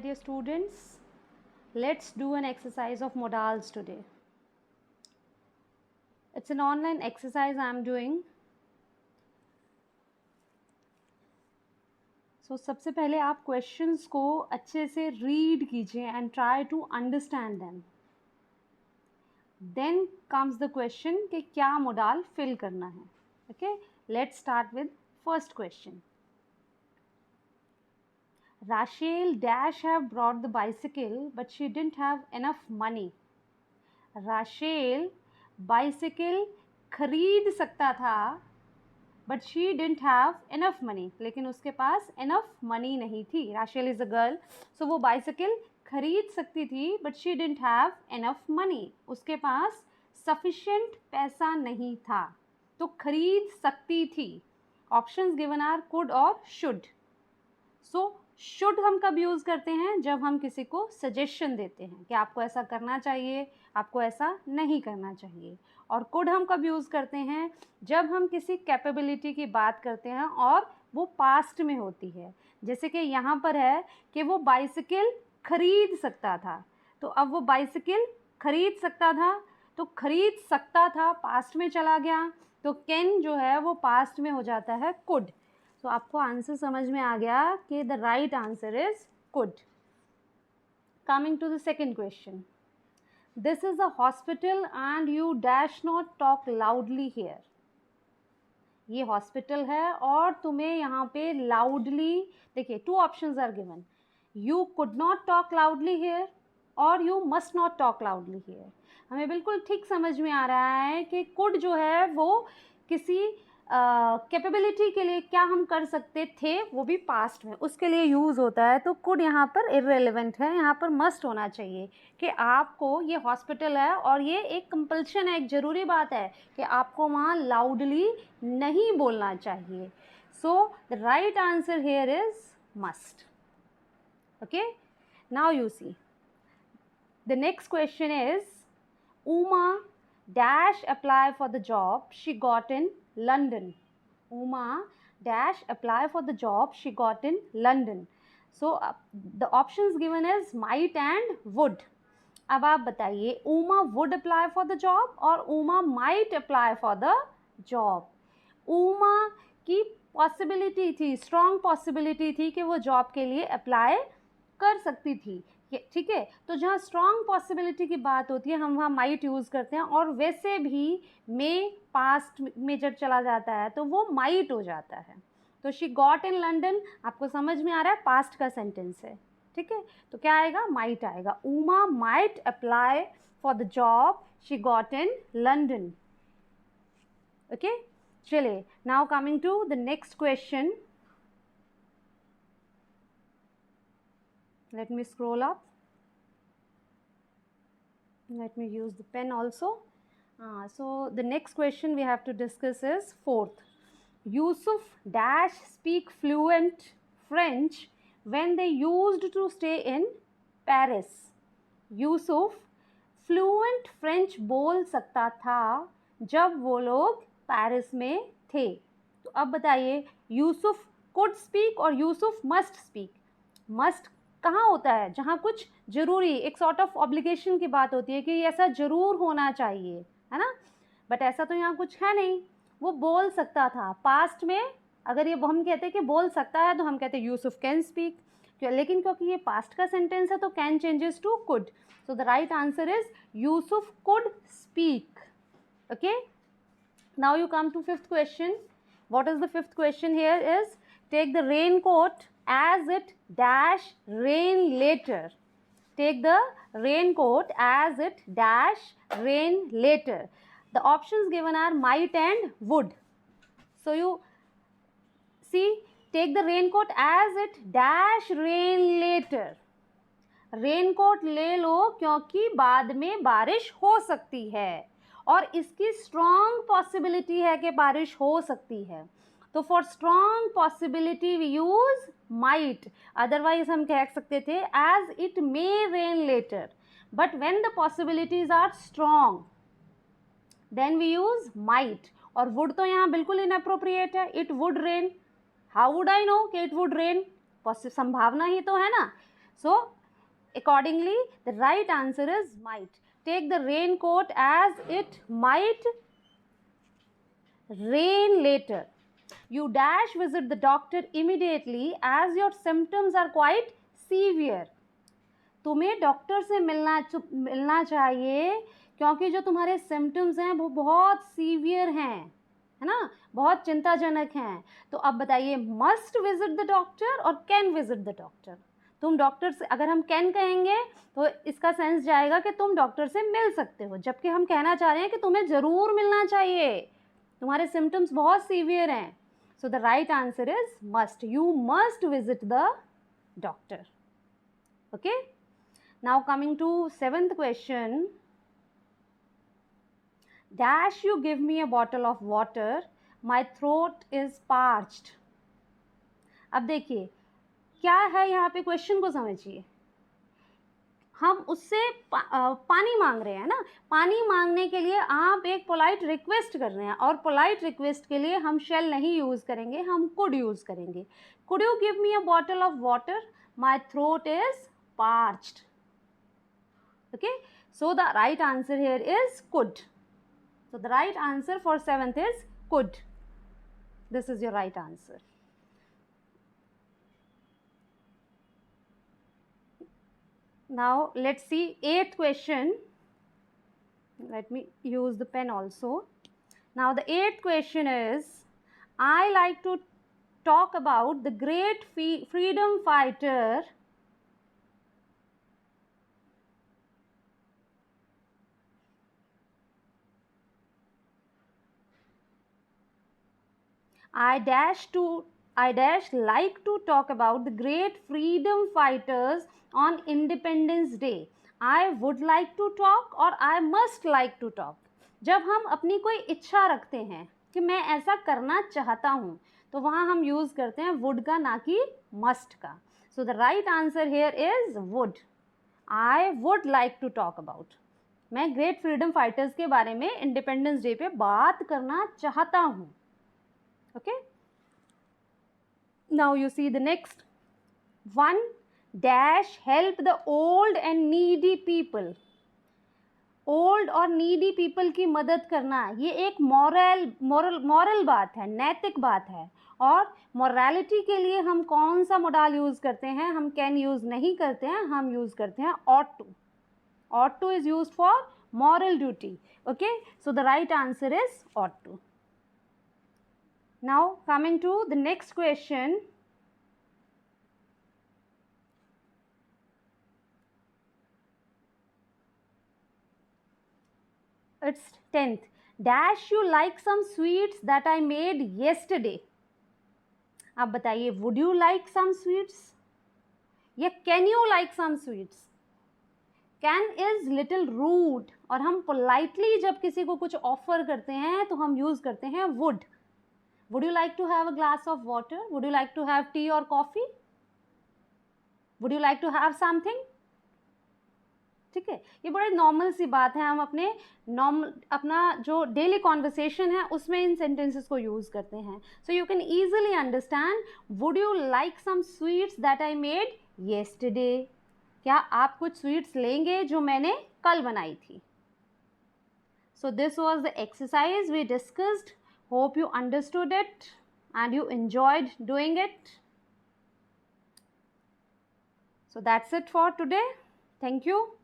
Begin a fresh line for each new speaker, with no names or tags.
my dear students. Let's do an exercise of modals today. It's an online exercise I'm doing. So सबसे पहले आप questions को अच्छे से read कीजिए and try to understand them. Then comes the question कि क्या modal fill करना है. Okay, let's start with first question. Rachel dash have brought the bicycle, but she didn't have enough money. Rachel bicycle खरीद सकता था, but she didn't have enough money. लेकिन उसके पास enough money नहीं थी. Rachel is a girl, so वो bicycle खरीद सकती थी, but she didn't have enough money. उसके पास sufficient पैसा नहीं था, तो खरीद सकती थी. Options given are could or should. So should हम कब यूज़ करते हैं? जब हम किसी को सजेशन देते हैं कि आपको ऐसा करना चाहिए, आपको ऐसा नहीं करना चाहिए. और कुड हम कब यूज़ करते हैं? जब हम किसी कैपेबिलिटी की बात करते हैं और वो पास्ट में होती है. जैसे कि यहाँ पर है कि वो बाइसिकल खरीद सकता था, तो अब वो बाइसिकल खरीद सकता था, तो खरीद सकता था पास्ट में चला गया, तो कैन जो है वो पास्ट में हो जाता है कुड. तो आपको आंसर समझ में आ गया कि the right answer is could. Coming to the second question. This is a hospital and you dash not talk loudly here. ये हॉस्पिटल है और तुम्हें यहाँ पे लाउडली, देखिए two options are given. You could not talk loudly here और you must not talk loudly here. हमें बिल्कुल ठीक समझ में आ रहा है कि कुड जो है वो किसी कैपेबिलिटी के लिए क्या हम कर सकते थे, वो भी पास्ट में, उसके लिए यूज़ होता है. तो कुड यहाँ पर इररेलेवेंट है, यहाँ पर मस्ट होना चाहिए कि आपको, ये हॉस्पिटल है और ये एक कंपल्शन है, एक ज़रूरी बात है कि आपको वहाँ लाउडली नहीं बोलना चाहिए. सो the right answer here is must. Okay, now you see the next question is Uma dash apply for the job she got in London. Uma dash apply for the job she got in London. So the options given is might and would. अब आप बताइए, Uma would apply for the job और Uma might apply for the job. Uma की possibility थी, strong possibility थी कि वो job के लिए अप्लाई कर सकती थी. ठीक है, तो जहाँ स्ट्रॉन्ग पॉसिबिलिटी की बात होती है हम वहाँ माइट यूज़ करते हैं, और वैसे भी मे पास्ट में जब चला जाता है तो वो माइट हो जाता है. तो शी गॉट इन लंडन, आपको समझ में आ रहा है, पास्ट का सेंटेंस है. ठीक है, तो क्या आएगा? माइट आएगा. Uma might apply for the job she got in London. Okay, चलिए, now coming to the next question. Let me scroll up. Let me use the pen also. So the next question we have to discuss is fourth. Yusuf dash speak fluent French when they used to stay in Paris. Yusuf fluent French बोल सकता था जब वो लोग Paris में थे. तो अब बताइए, यूसुफ could speak और यूसुफ must speak. must कहाँ होता है? जहाँ कुछ ज़रूरी, एक सॉर्ट ऑफ ऑब्लिगेशन की बात होती है कि ऐसा ज़रूर होना चाहिए, है ना. बट ऐसा तो यहाँ कुछ है नहीं. वो बोल सकता था पास्ट में. अगर ये हम कहते हैं कि बोल सकता है तो हम कहते हैं यूसुफ कैन स्पीक, लेकिन क्योंकि ये पास्ट का सेंटेंस है तो can changes to could. So the right answer is Yusuf could speak. Okay, now you come to fifth question. What is the fifth question here is take the raincoat as it dash rain later. Take the raincoat as it dash rain later. The options given are might and would. So you see, take the raincoat as it dash rain later. Raincoat ले लो क्योंकि बाद में बारिश हो सकती है और इसकी स्ट्रॉन्ग पॉसिबिलिटी है कि बारिश हो सकती है. तो for strong possibility we use might. Otherwise हम कह सकते थे as it may rain later. But when the possibilities are strong then we use might. और वुड तो यहाँ बिल्कुल इनअप्रोप्रिएट है. It would rain, how would I know कि इट वुड रेन? संभावना ही तो है ना. So accordingly the right answer is might. Take the raincoat as it might rain later. You dash visit the doctor immediately as your symptoms are quite severe. तुम्हें doctor से मिलना चाहिए क्योंकि जो तुम्हारे सिम्टम्स हैं वो बहुत सीवियर हैं, है ना, बहुत चिंताजनक हैं. तो अब बताइए मस्ट विजिट द डॉक्टर और कैन विजिट द डॉक्टर. तुम डॉक्टर से, अगर हम कैन कहेंगे तो इसका सेंस जाएगा कि तुम डॉक्टर से मिल सकते हो, जबकि हम कहना चाह रहे हैं कि तुम्हें ज़रूर मिलना चाहिए, तुम्हारे सिम्टम्स बहुत सीवियर हैं. सो the right answer is must. You must visit the doctor. Okay. Now coming to 7th question. Dash you give me a bottle of water, my throat is parched. अब देखिए क्या है यहाँ पे, क्वेश्चन को समझिए. हम उससे पानी मांग रहे हैं ना. पानी मांगने के लिए आप एक पोलाइट रिक्वेस्ट कर रहे हैं, और पोलाइट रिक्वेस्ट के लिए हम शेल नहीं यूज़ करेंगे, हम कुड यूज़ करेंगे. Could you give me a bottle of water, my throat is parched. Okay, so the right answer here is could. So the right answer for 7th is could. This is your right answer. Now let's see 8th question. Let me use the pen also. Now the 8th question is, I like to talk about the great freedom fighter I dash like to talk about the great freedom fighters on Independence Day. I would like to talk और I must like to talk. जब हम अपनी कोई इच्छा रखते हैं कि मैं ऐसा करना चाहता हूँ, तो वहाँ हम यूज़ करते हैं would का, ना कि must का. So the right answer here is would. I would like to talk about. मैं ग्रेट फ्रीडम फाइटर्स के बारे में इंडिपेंडेंस डे पे बात करना चाहता हूँ. Okay, now you see the next one. Dash help the old and needy people. Old और नीडी पीपल की मदद करना, ये एक मॉरल बात है, नैतिक बात है. और मॉरलिटी के लिए हम कौन सा मोडाल यूज़ करते हैं, हम कैन यूज़ नहीं करते हैं, हम यूज़ करते हैं ought to. ought to is used for moral duty. Okay, so the right answer is ought to. Now coming to the next question. It's 10th. Dash you like some sweets that I made yesterday. अब बताइए would you like some sweets या can you like some sweets. Can is little rude, और हम politely जब किसी को कुछ offer करते हैं तो हम यूज़ करते हैं would. Would you like to have a glass of water? Would you like to have tea or coffee? Would you like to have something? ठीक है, ये बड़ी नॉर्मल सी बात है, हम अपना जो डेली कॉन्वर्सेशन है उसमें इन सेंटेंसेस को यूज़ करते हैं. So you can easily understand. Would you like some sweets that I made yesterday. क्या आप कुछ स्वीट्स लेंगे जो मैंने कल बनाई थी. So this was the exercise we discussed. Hope you understood it and you enjoyed doing it. So that's it for today. Thank you.